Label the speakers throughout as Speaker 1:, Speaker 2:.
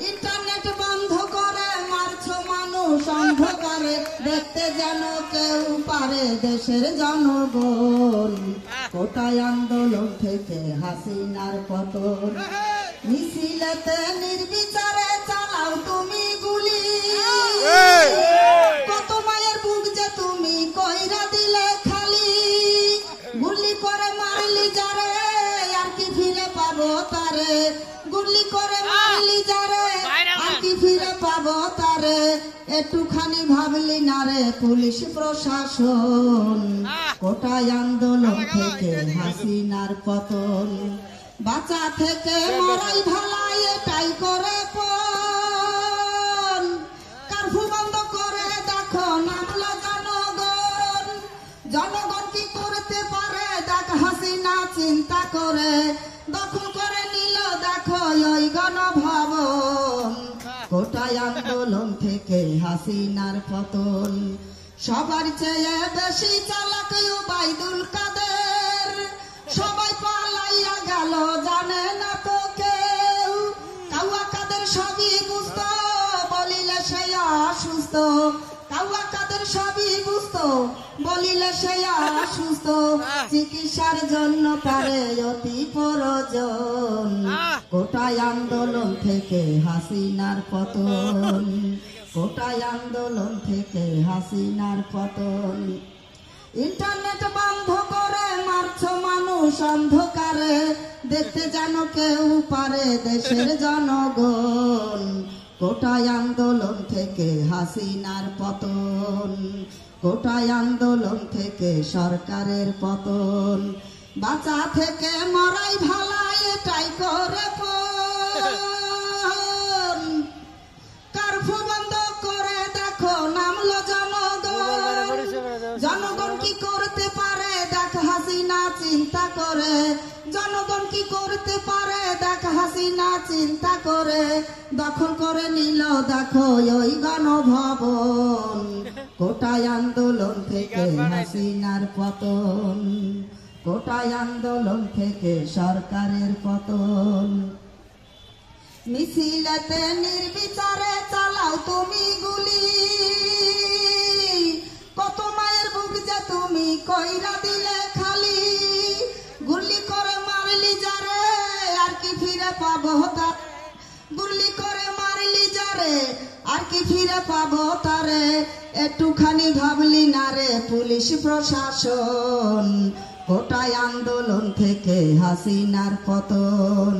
Speaker 1: Internet বন্ধ করে মারছো মানুষ অন্ধকারে, দেখতে যেন কেউ পারে দেশের জনগণ। কোটাই আন্দোলন থেকে হাসিনার পতন, মিছিলেতে নির্বিচারে চালাও তুমি গুলি। কত মায়ের বুক যে তুমি কইরা দিলে খালি, গুলি করে মারলি যারে আর কি ফিরে পাবো তারে, গুলি করে মারলি যারে আর কি ফিরে পাবো তারে। একটুখানি ভাবলি না রে পুলিশ প্রশাসন, কোটাই আন্দোলন থেকে হাসিনার পতন। বাঁচা থেকে মরাই ভালাই এটাই করে পণ, কারফু বন্ধ করে দেখো নামলো জনগণ। জনগণ কি করতে পারে দেখ হাসিনা চিন্তা করে, দখল করে নিল দেখো ওই গণভবন। কোটাই আন্দোলন থেকে হাসিনার পতন, সবার চেয়ে বেশি চালাক ওবায়দুল কাদের। সবাই পালাইয়া গেল জানে না তো কেউ, কাউয়া কাদের সবই বুঝতো বলিলে সে অসুস্থ। কাউয়া কাদের সবই বুঝতো বলিলে সে অসুস্থ, চিকিৎসার জন্য পারে অতি প্রয়োজন। কোটাই আন্দোলন থেকে হাসিনার পতন, কোটাই আন্দোলন থেকে হাসিনার পতন। ইন্টারনেট বন্ধ করে মারছো মানুষ অন্ধকারে, দেখতে যেন কেউ পারে দেশের জনগণ। কোটাই আন্দোলন থেকে হাসিনার পতন, কোটাই আন্দোলন থেকে সরকারের পতন। বাঁচা থেকে মরাই ভালাই এটাই করে পণ, কারফু বন্ধ করে দেখো নামলো জনগণ। জনগণ কি করতে পারে দেখ হাসিনা চিন্তা করে, জনগণ কি করতে পারে দেখ হাসিনা চিন্তা করে। দখল করে নিল দেখো ওই গণভবন, কোটাই আন্দোলন থেকে হাসিনার পতন, কোটাই আন্দোলন থেকে সরকারের পতন। মিছিলেতে নির্বিচারে চালাও তুমি গুলি, কত মায়ের বুক যে তুমি কইরা দিলে খালি। গুলি করে মারলি যারে আর কি ফিরে পাবো তারে, গুলি করে মারলি যারে আর কি ফিরে পাবো তারে। একটুখানি ভাবলি না রে পুলিশ প্রশাসন, কোটাই আন্দোলন থেকে হাসিনার পতন,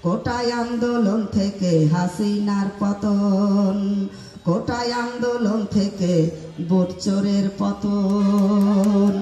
Speaker 1: কোটাই আন্দোলন থেকে হাসিনার পতন, কোটাই আন্দোলন থেকে ভোট চোরের পতন।